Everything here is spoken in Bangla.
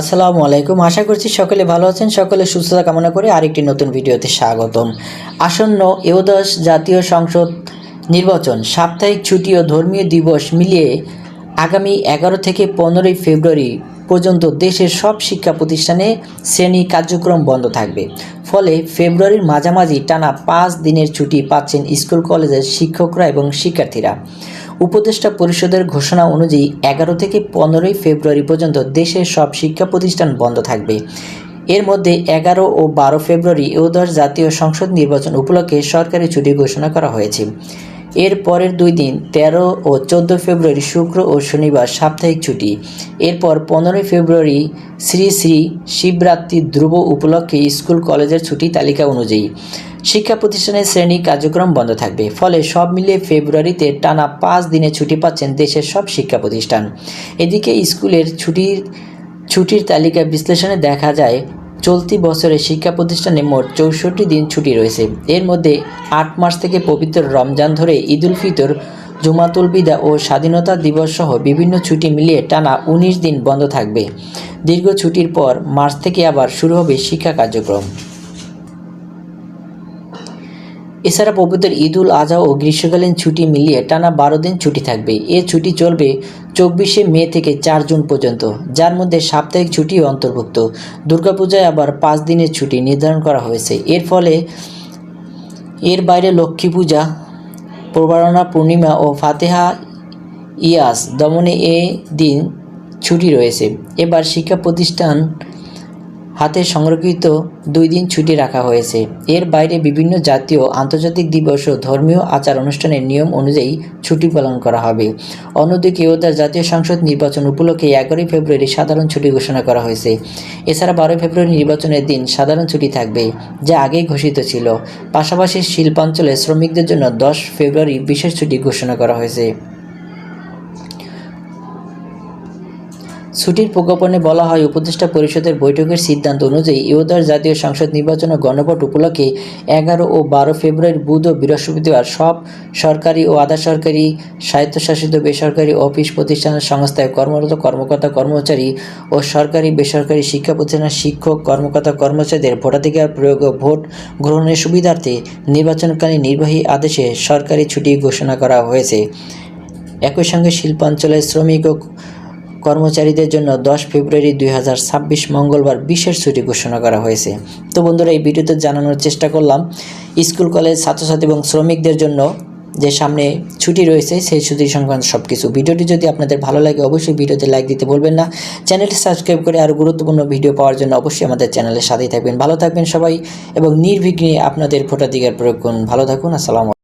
আসসালামু আলাইকুম। আশা করছি সকলে ভালো আছেন। সকলে সুস্থতা কামনা করে আরেকটি নতুন ভিডিওতে স্বাগতম। আসন্ন একাদশ জাতীয় সংসদ নির্বাচন, সাপ্তাহিক ছুটি ও ধর্মীয় দিবস মিলিয়ে আগামী 11 থেকে 15 ফেব্রুয়ারি পর্যন্ত দেশের সব শিক্ষা প্রতিষ্ঠানে শ্রেণী কার্যক্রম বন্ধ থাকবে। ফলে ফেব্রুয়ারির মাঝামাঝি টানা 5 দিনের ছুটি পাচ্ছেন স্কুল কলেজের শিক্ষকরা এবং শিক্ষার্থীরা। উপদেষ্টা পরিষদের ঘোষণা অনুযায়ী 11 থেকে 15 ফেব্রুয়ারি পর্যন্ত দেশের সব শিক্ষা প্রতিষ্ঠান বন্ধ থাকবে। এর মধ্যে 11 ও 12 ফেব্রুয়ারি একাদশ জাতীয় সংসদ নির্বাচন উপলক্ষে সরকারি ছুটি ঘোষণা করা হয়েছে। এর পরের 2 দিন 13 ও 14 ফেব্রুয়ারি শুক্র ও শনিবার সাপ্তাহিক ছুটি। এরপর 15 ফেব্রুয়ারি শ্রী শ্রী শিবরাত্রি ধ্রুব উপলক্ষে স্কুল কলেজের ছুটি তালিকা অনুযায়ী শিক্ষা প্রতিষ্ঠানের শ্রেণী কার্যক্রম বন্ধ থাকবে। ফলে সব মিলিয়ে ফেব্রুয়ারিতে টানা 5 দিনের ছুটি পাচ্ছেন দেশের সব শিক্ষা প্রতিষ্ঠান। এদিকে স্কুলের ছুটির তালিকা বিশ্লেষণে দেখা যায়, চলতি বছরে শিক্ষা প্রতিষ্ঠানে মোট 64 দিন ছুটি রয়েছে। এর মধ্যে 8 মার্চ থেকে পবিত্র রমজান ধরে ঈদুল ফিতর, জুমাতুল বিদা ও স্বাধীনতা দিবস সহ বিভিন্ন ছুটি মিলিয়ে টানা 19 দিন বন্ধ থাকবে। দীর্ঘ ছুটির পর মার্চ থেকে আবার শুরু হবে শিক্ষা কার্যক্রম। এছাড়া পবিত্র ঈদুল আজহা ও গ্রীষ্মকালীন ছুটি মিলিয়ে টানা 12 দিন ছুটি থাকবে। এ ছুটি চলবে 24শে মে থেকে 4 জুন পর্যন্ত, যার মধ্যে সাপ্তাহিক ছুটিও অন্তর্ভুক্ত। দুর্গাপূজায় আবার 5 দিনের ছুটি নির্ধারণ করা হয়েছে। এর বাইরে লক্ষ্মী পূজা, প্রবারণা পূর্ণিমা ও ফাতেহা ইয়াস দমনে এ দিন ছুটি রয়েছে। এবার শিক্ষা প্রতিষ্ঠান হাতে সংরক্ষিত 2 দিন ছুটি রাখা হয়েছে। এর বাইরে বিভিন্ন জাতীয় আন্তর্জাতিক দিবস ও ধর্মীয় আচার অনুষ্ঠানের নিয়ম অনুযায়ী ছুটি পালন করা হবে। অন্যদিকে একাদশ জাতীয় সংসদ নির্বাচন উপলক্ষে 11 ফেব্রুয়ারি সাধারণ ছুটি ঘোষণা করা হয়েছে। এছাড়া 12 ফেব্রুয়ারি নির্বাচনের দিন সাধারণ ছুটি থাকবে, যা আগেই ঘোষিত ছিল। পাশাপাশি শিল্পাঞ্চলে শ্রমিকদের জন্য 10 ফেব্রুয়ারি বিশেষ ছুটি ঘোষণা করা হয়েছে। ছুটির প্রজ্ঞাপনে বলা হয়, উপদেষ্টা পরিষদের বৈঠকের সিদ্ধান্ত অনুযায়ী একাদশ জাতীয় সংসদ নির্বাচন ও গণভোট উপলক্ষে 11 ও 12 ফেব্রুয়ারি বুধ ও বৃহস্পতিবার সব সরকারি ও আধা সরকারি, স্বায়ত্তশাসিত বেসরকারি অফিস প্রতিষ্ঠানের সংস্থায় কর্মরত কর্মকর্তা কর্মচারী ও সরকারি বেসরকারি শিক্ষা প্রতিষ্ঠানের শিক্ষক কর্মকর্তা কর্মচারীদের ভোটাধিকার প্রয়োগ ও ভোট গ্রহণের সুবিধার্থে নির্বাচনকালীন নির্বাহী আদেশে সরকারি ছুটি ঘোষণা করা হয়েছে। একই সঙ্গে শিল্পাঞ্চলের শ্রমিক ও কর্মচারীদের জন্য 10 ফেব্রুয়ারি 2026 মঙ্গলবার বিশেষ ছুটি ঘোষণা করা হয়েছে। তো বন্ধুরা, এই ভিডিওতে জানানোর চেষ্টা করলাম স্কুল কলেজ ছাত্রছাত্রী এবং শ্রমিকদের জন্য যে সামনে ছুটি রয়েছে সেই ছুটি সংক্রান্ত সব কিছু। ভিডিওটি যদি আপনাদের ভালো লাগে অবশ্যই ভিডিওতে লাইক দিতে ভুলবেন না। চ্যানেলটি সাবস্ক্রাইব করে আরও গুরুত্বপূর্ণ ভিডিও পাওয়ার জন্য অবশ্যই আমাদের চ্যানেলের সাথেই থাকবেন। ভালো থাকবেন সবাই এবং নির্বিঘ্নে আপনাদের ভোটাধিকার প্রয়োগ করুন। ভালো থাকুন। আসসালামু আলাইকুম।